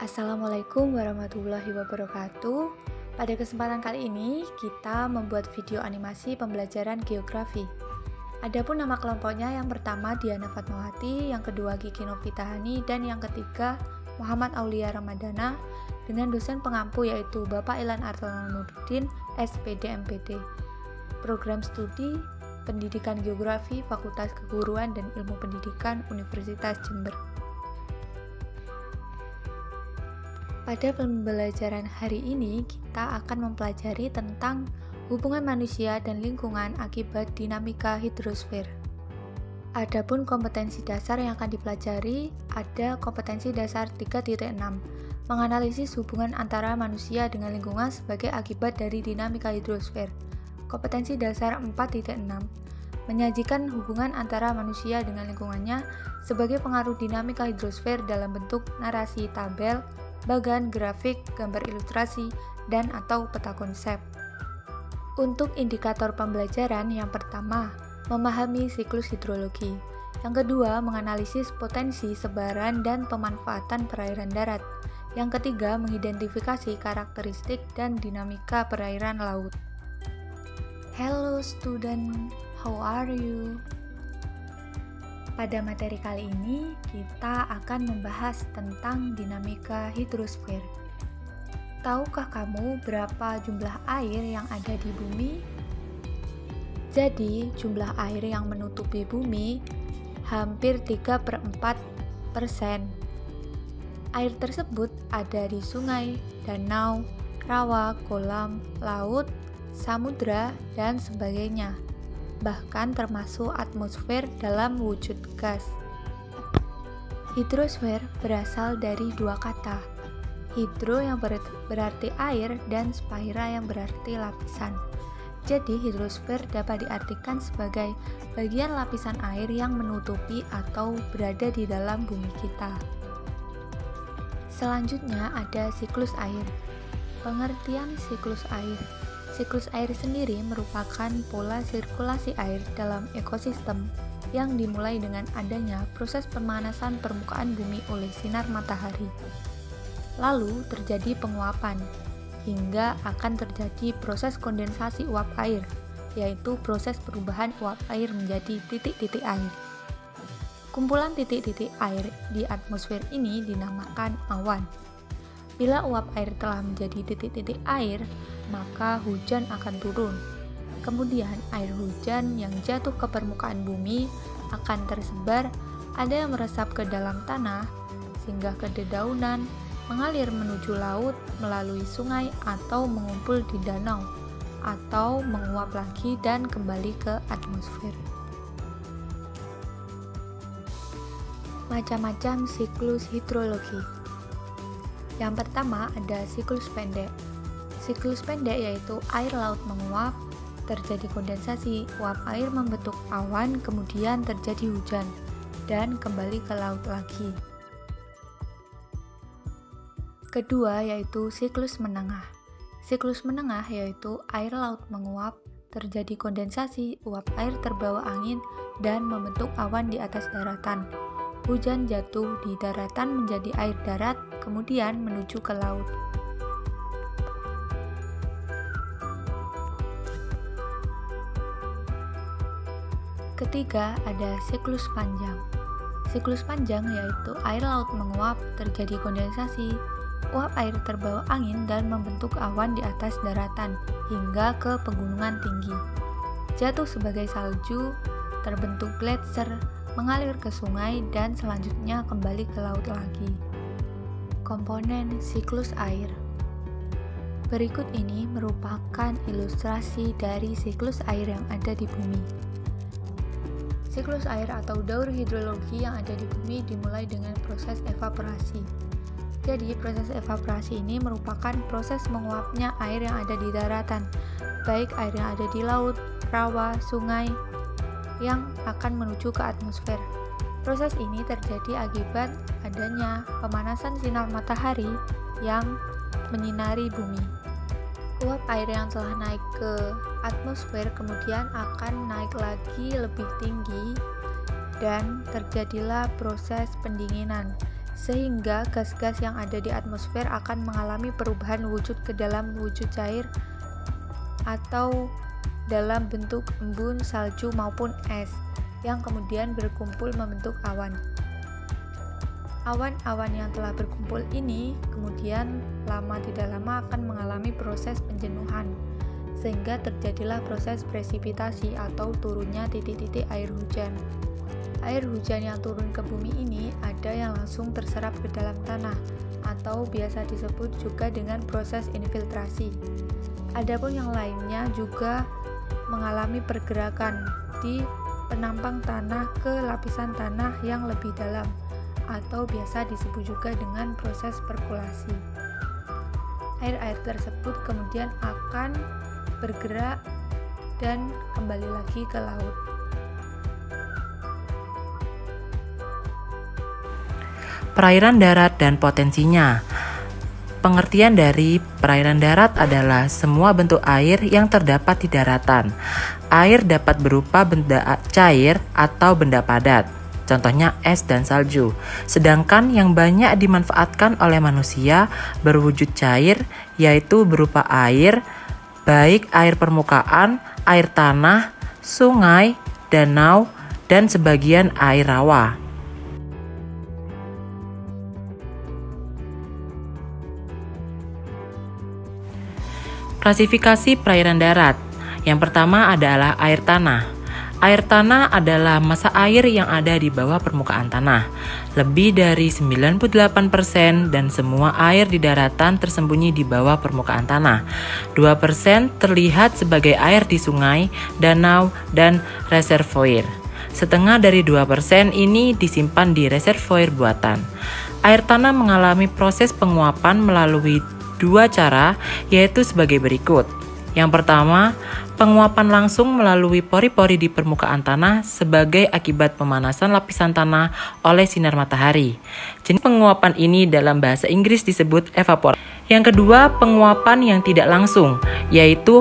Assalamualaikum warahmatullahi wabarakatuh. Pada kesempatan kali ini, kita membuat video animasi pembelajaran geografi. Adapun nama kelompoknya yang pertama Diana Fatmawati, yang kedua Kiki Novitahani, dan yang ketiga Muhammad Aulia Ramadana dengan dosen pengampu yaitu Bapak Ilan Artono Nurdin, SPD MPD. Program studi Pendidikan Geografi Fakultas Keguruan dan Ilmu Pendidikan Universitas Jember. Pada pembelajaran hari ini, kita akan mempelajari tentang hubungan manusia dan lingkungan akibat dinamika hidrosfer. Adapun kompetensi dasar yang akan dipelajari, ada kompetensi dasar 3.6, menganalisis hubungan antara manusia dengan lingkungan sebagai akibat dari dinamika hidrosfer. Kompetensi dasar 4.6, menyajikan hubungan antara manusia dengan lingkungannya sebagai pengaruh dinamika hidrosfer dalam bentuk narasi tabel, bagan, grafik, gambar ilustrasi, dan atau peta konsep. Untuk indikator pembelajaran, yang pertama, memahami siklus hidrologi. Yang kedua, menganalisis potensi sebaran dan pemanfaatan perairan darat. Yang ketiga, mengidentifikasi karakteristik dan dinamika perairan laut. Hello student, how are you? Pada materi kali ini, kita akan membahas tentang dinamika hidrosfer. Tahukah kamu berapa jumlah air yang ada di bumi? Jadi, jumlah air yang menutupi bumi hampir 3/4%. Air tersebut ada di sungai, danau, rawa, kolam, laut, samudra, dan sebagainya. Bahkan termasuk atmosfer dalam wujud gas. Hidrosfer berasal dari dua kata, hidro yang berarti air dan spaira yang berarti lapisan. Jadi hidrosfer dapat diartikan sebagai bagian lapisan air yang menutupi atau berada di dalam bumi kita. Selanjutnya ada siklus air. Pengertian siklus air. Siklus air sendiri merupakan pola sirkulasi air dalam ekosistem yang dimulai dengan adanya proses pemanasan permukaan bumi oleh sinar matahari. Lalu terjadi penguapan, hingga akan terjadi proses kondensasi uap air, yaitu proses perubahan uap air menjadi titik-titik air. Kumpulan titik-titik air di atmosfer ini dinamakan awan. Bila uap air telah menjadi titik-titik air, maka hujan akan turun. Kemudian air hujan yang jatuh ke permukaan bumi akan tersebar, ada yang meresap ke dalam tanah, singgah ke dedaunan, mengalir menuju laut melalui sungai atau mengumpul di danau, atau menguap lagi dan kembali ke atmosfer. Macam-macam siklus hidrologi. Yang pertama ada siklus pendek. Siklus pendek yaitu air laut menguap, terjadi kondensasi, uap air membentuk awan, kemudian terjadi hujan, dan kembali ke laut lagi. Kedua yaitu siklus menengah. Siklus menengah yaitu air laut menguap, terjadi kondensasi, uap air terbawa angin, dan membentuk awan di atas daratan. Hujan jatuh di daratan menjadi air darat, kemudian menuju ke laut. Ketiga, ada siklus panjang. Siklus panjang yaitu air laut menguap, terjadi kondensasi, uap air terbawa angin dan membentuk awan di atas daratan hingga ke pegunungan tinggi. Jatuh sebagai salju, terbentuk gletser, mengalir ke sungai, dan selanjutnya kembali ke laut lagi. Komponen siklus air. Berikut ini merupakan ilustrasi dari siklus air yang ada di bumi. Siklus air atau daur hidrologi yang ada di bumi dimulai dengan proses evaporasi. Jadi, proses evaporasi ini merupakan proses menguapnya air yang ada di daratan, baik air yang ada di laut, rawa, sungai, yang akan menuju ke atmosfer. Proses ini terjadi akibat adanya pemanasan sinar matahari yang menyinari bumi. Uap air yang telah naik ke atmosfer kemudian akan naik lagi lebih tinggi dan terjadilah proses pendinginan sehingga gas-gas yang ada di atmosfer akan mengalami perubahan wujud ke dalam wujud cair atau dalam bentuk embun, salju maupun es yang kemudian berkumpul membentuk awan. Awan-awan yang telah berkumpul ini kemudian tidak lama akan mengalami proses penjenuhan, sehingga terjadilah proses presipitasi atau turunnya titik-titik air hujan. Air hujan yang turun ke bumi ini ada yang langsung terserap ke dalam tanah atau biasa disebut juga dengan proses infiltrasi. Adapun yang lainnya juga mengalami pergerakan di penampang tanah ke lapisan tanah yang lebih dalam atau biasa disebut juga dengan proses perkulasi. Air-air tersebut kemudian akan bergerak dan kembali lagi ke laut. Perairan darat dan potensinya. Pengertian dari perairan darat adalah semua bentuk air yang terdapat di daratan. Air dapat berupa benda cair atau benda padat, contohnya es dan salju. Sedangkan yang banyak dimanfaatkan oleh manusia berwujud cair, yaitu berupa air, baik air permukaan, air tanah, sungai, danau, dan sebagian air rawa. Klasifikasi perairan darat. Yang pertama adalah air tanah. Air tanah adalah massa air yang ada di bawah permukaan tanah. Lebih dari 98% dan semua air di daratan tersembunyi di bawah permukaan tanah. 2% terlihat sebagai air di sungai, danau, dan reservoir. Setengah dari 2% ini disimpan di reservoir buatan. Air tanah mengalami proses penguapan melalui dua cara, yaitu sebagai berikut. Yang pertama, penguapan langsung melalui pori-pori di permukaan tanah sebagai akibat pemanasan lapisan tanah oleh sinar matahari. Jenis penguapan ini dalam bahasa Inggris disebut evaporasi. Yang kedua, penguapan yang tidak langsung, yaitu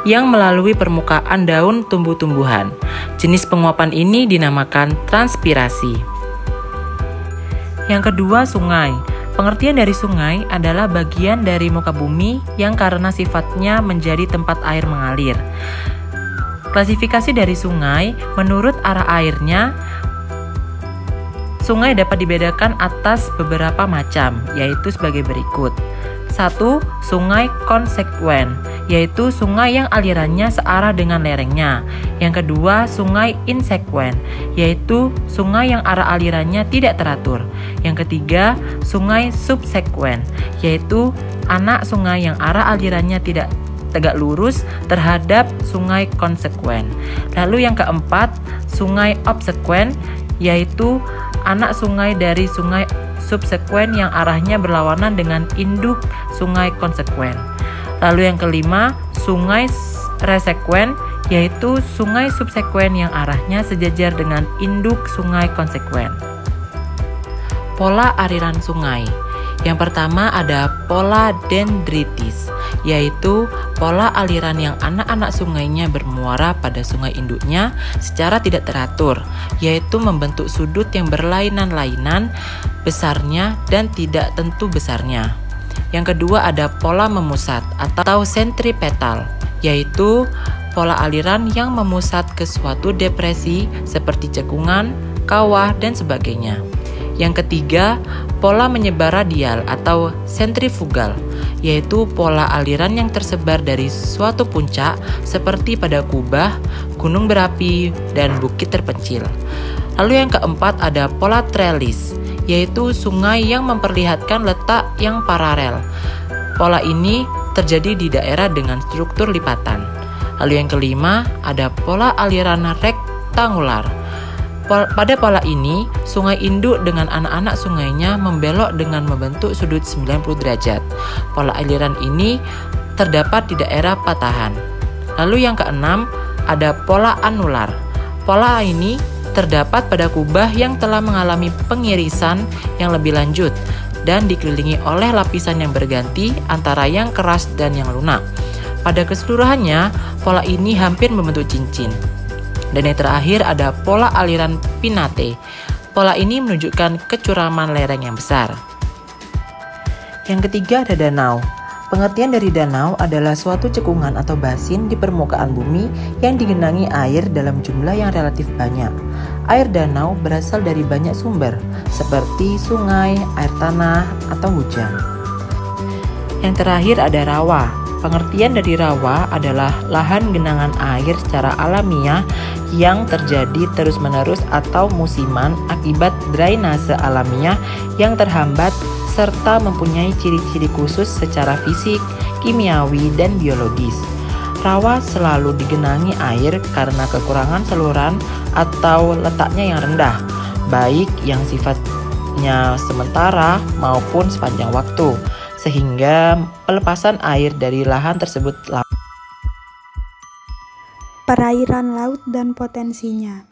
yang melalui permukaan daun tumbuh-tumbuhan. Jenis penguapan ini dinamakan transpirasi. Yang kedua, sungai. Pengertian dari sungai adalah bagian dari muka bumi yang karena sifatnya menjadi tempat air mengalir. Klasifikasi dari sungai menurut arah airnya. Sungai dapat dibedakan atas beberapa macam, yaitu sebagai berikut. 1. Sungai konsekuen, yaitu sungai yang alirannya searah dengan lerengnya. Yang kedua, sungai insekuen, yaitu sungai yang arah alirannya tidak teratur. Yang ketiga, sungai subsekuen, yaitu anak sungai yang arah alirannya tidak tegak lurus terhadap sungai konsekuen. Lalu yang keempat, sungai obsekuen, yaitu anak sungai dari sungai subsekuen yang arahnya berlawanan dengan induk sungai konsekuen. Lalu yang kelima, sungai resekuen, yaitu sungai subsekuen yang arahnya sejajar dengan induk sungai konsekuen. Pola aliran sungai. Yang pertama ada pola dendritis, yaitu pola aliran yang anak-anak sungainya bermuara pada sungai induknya secara tidak teratur, yaitu membentuk sudut yang berlainan-lainan besarnya dan tidak tentu besarnya. Yang kedua ada pola memusat atau sentripetal, yaitu pola aliran yang memusat ke suatu depresi seperti cekungan, kawah, dan sebagainya. Yang ketiga, pola menyebar radial atau sentrifugal, yaitu pola aliran yang tersebar dari suatu puncak seperti pada kubah, gunung berapi, dan bukit terpencil. Lalu yang keempat ada pola trellis, yaitu sungai yang memperlihatkan letak yang paralel. Pola ini terjadi di daerah dengan struktur lipatan. Lalu yang kelima ada pola aliran rektangular. Pada pola ini, sungai induk dengan anak-anak sungainya membelok dengan membentuk sudut 90 derajat. Pola aliran ini terdapat di daerah patahan. Lalu yang keenam, ada pola anular. Pola ini terdapat pada kubah yang telah mengalami pengirisan yang lebih lanjut dan dikelilingi oleh lapisan yang berganti antara yang keras dan yang lunak. Pada keseluruhannya, pola ini hampir membentuk cincin. Dan yang terakhir ada pola aliran pinnate. Pola ini menunjukkan kecuraman lereng yang besar. Yang ketiga ada danau. Pengertian dari danau adalah suatu cekungan atau basin di permukaan bumi yang digenangi air dalam jumlah yang relatif banyak. Air danau berasal dari banyak sumber, seperti sungai, air tanah, atau hujan. Yang terakhir ada rawa. Pengertian dari rawa adalah lahan genangan air secara alamiah yang terjadi terus-menerus atau musiman akibat drainase alamiah yang terhambat serta mempunyai ciri-ciri khusus secara fisik, kimiawi, dan biologis. Rawa selalu digenangi air karena kekurangan saluran atau letaknya yang rendah, baik yang sifatnya sementara maupun sepanjang waktu, sehingga pelepasan air dari lahan tersebut lambat. Perairan laut dan potensinya.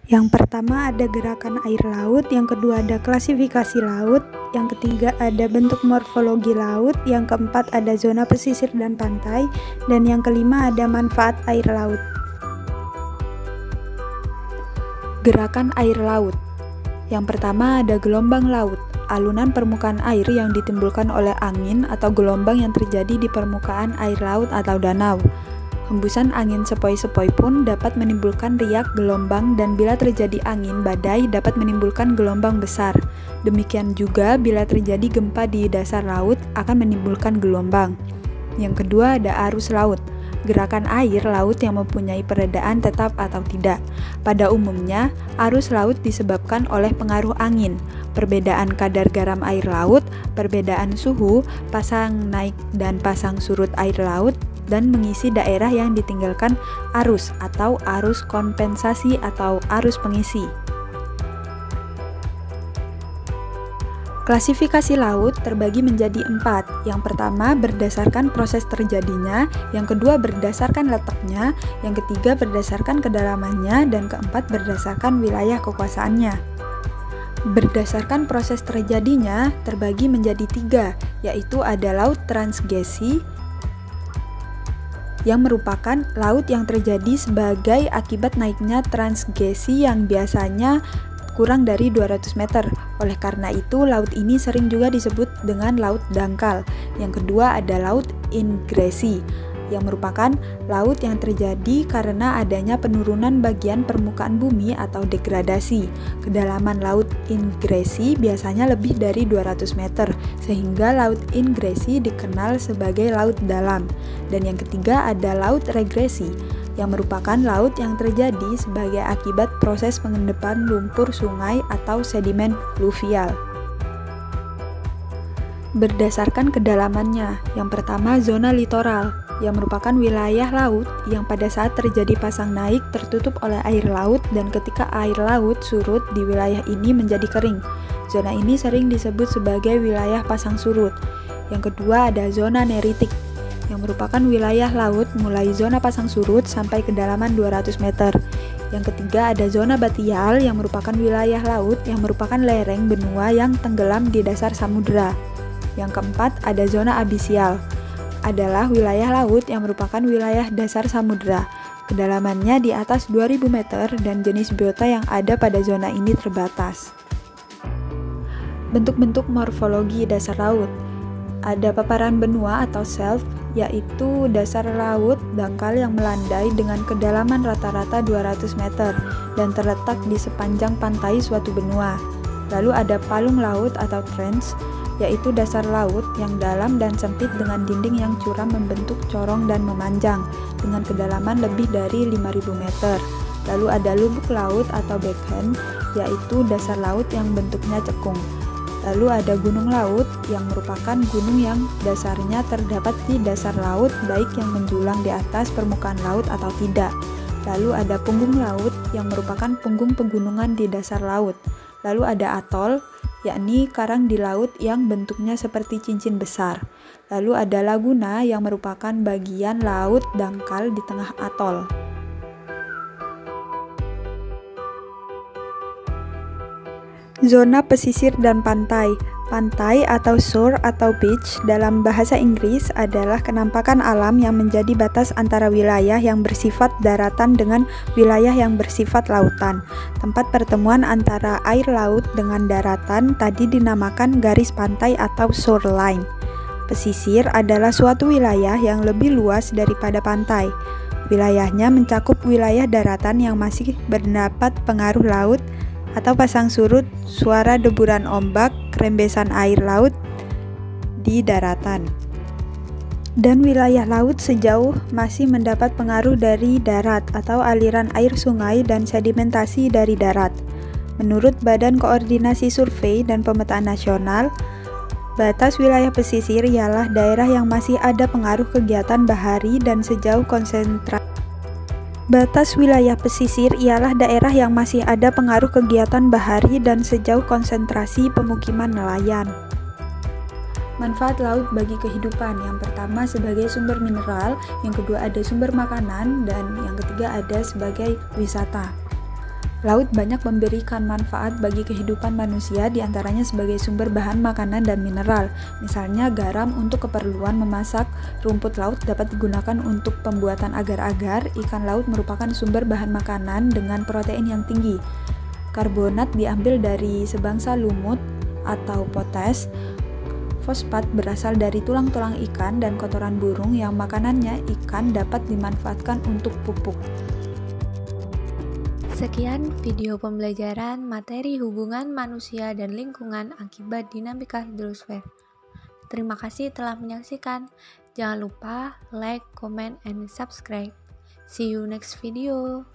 Yang pertama ada gerakan air laut, yang kedua ada klasifikasi laut, yang ketiga ada bentuk morfologi laut, yang keempat ada zona pesisir dan pantai, dan yang kelima ada manfaat air laut. Gerakan air laut. Yang pertama ada gelombang laut, alunan permukaan air yang ditimbulkan oleh angin atau gelombang yang terjadi di permukaan air laut atau danau. Hembusan angin sepoi-sepoi pun dapat menimbulkan riak gelombang, dan bila terjadi angin badai dapat menimbulkan gelombang besar. Demikian juga bila terjadi gempa di dasar laut akan menimbulkan gelombang. Yang kedua ada arus laut. Gerakan air laut yang mempunyai peredaan tetap atau tidak. Pada umumnya, arus laut disebabkan oleh pengaruh angin, perbedaan kadar garam air laut, perbedaan suhu, pasang naik dan pasang surut air laut, dan mengisi daerah yang ditinggalkan arus atau arus kompensasi atau arus pengisi. Klasifikasi laut terbagi menjadi 4. Yang pertama berdasarkan proses terjadinya, yang kedua berdasarkan letaknya, yang ketiga berdasarkan kedalamannya, dan keempat berdasarkan wilayah kekuasaannya. Berdasarkan proses terjadinya terbagi menjadi 3, yaitu ada laut transgresi, yang merupakan laut yang terjadi sebagai akibat naiknya transgresi yang biasanya kurang dari 200 meter. Oleh karena itu, laut ini sering juga disebut dengan laut dangkal. Yang kedua ada laut ingresi, yang merupakan laut yang terjadi karena adanya penurunan bagian permukaan bumi atau degradasi. Kedalaman laut ingresi biasanya lebih dari 200 meter, sehingga laut ingresi dikenal sebagai laut dalam. Dan yang ketiga ada laut regresi, yang merupakan laut yang terjadi sebagai akibat proses pengendapan lumpur sungai atau sedimen fluvial. Berdasarkan kedalamannya, yang pertama zona litoral, yang merupakan wilayah laut yang pada saat terjadi pasang naik tertutup oleh air laut, dan ketika air laut surut di wilayah ini menjadi kering. Zona ini sering disebut sebagai wilayah pasang surut. Yang kedua ada zona neritik, yang merupakan wilayah laut mulai zona pasang surut sampai kedalaman 200 meter. Yang ketiga ada zona batial, yang merupakan wilayah laut yang merupakan lereng benua yang tenggelam di dasar samudera. Yang keempat ada zona abisial, adalah wilayah laut yang merupakan wilayah dasar samudera. Kedalamannya di atas 2000 meter dan jenis biota yang ada pada zona ini terbatas. Bentuk-bentuk morfologi dasar laut. Ada paparan benua atau shelf, yaitu dasar laut dangkal yang melandai dengan kedalaman rata-rata 200 meter dan terletak di sepanjang pantai suatu benua. Lalu ada palung laut atau trench, yaitu dasar laut yang dalam dan sempit dengan dinding yang curam membentuk corong dan memanjang dengan kedalaman lebih dari 5000 meter. Lalu ada lubuk laut atau backhand, yaitu dasar laut yang bentuknya cekung. Lalu ada gunung laut yang merupakan gunung yang dasarnya terdapat di dasar laut, baik yang menjulang di atas permukaan laut atau tidak. Lalu ada punggung laut yang merupakan punggung pegunungan di dasar laut. Lalu ada atol, yakni karang di laut yang bentuknya seperti cincin besar. Lalu ada laguna yang merupakan bagian laut dangkal di tengah atol. Zona pesisir dan pantai. Pantai atau shore atau beach dalam bahasa Inggris adalah kenampakan alam yang menjadi batas antara wilayah yang bersifat daratan dengan wilayah yang bersifat lautan. Tempat pertemuan antara air laut dengan daratan tadi dinamakan garis pantai atau shoreline. Pesisir adalah suatu wilayah yang lebih luas daripada pantai. Wilayahnya mencakup wilayah daratan yang masih berdapat pengaruh laut atau pasang surut, suara deburan ombak, rembesan air laut di daratan. Dan wilayah laut sejauh masih mendapat pengaruh dari darat atau aliran air sungai dan sedimentasi dari darat. Menurut Badan Koordinasi Survei dan Pemetaan Nasional, batas wilayah pesisir ialah daerah yang masih ada pengaruh kegiatan bahari dan sejauh konsentrasi. Batas wilayah pesisir ialah daerah yang masih ada pengaruh kegiatan bahari dan sejauh konsentrasi pemukiman nelayan. Manfaat laut bagi kehidupan. Yang pertama sebagai sumber mineral, yang kedua ada sumber makanan, dan yang ketiga ada sebagai wisata. Laut banyak memberikan manfaat bagi kehidupan manusia, diantaranya sebagai sumber bahan makanan dan mineral. Misalnya garam untuk keperluan memasak, rumput laut dapat digunakan untuk pembuatan agar-agar, ikan laut merupakan sumber bahan makanan dengan protein yang tinggi. Karbonat diambil dari sebangsa lumut atau potas. Fosfat berasal dari tulang-tulang ikan dan kotoran burung yang makanannya ikan dapat dimanfaatkan untuk pupuk. Sekian video pembelajaran materi hubungan manusia dan lingkungan akibat dinamika hidrosfer. Terima kasih telah menyaksikan. Jangan lupa like, comment, and subscribe. See you next video.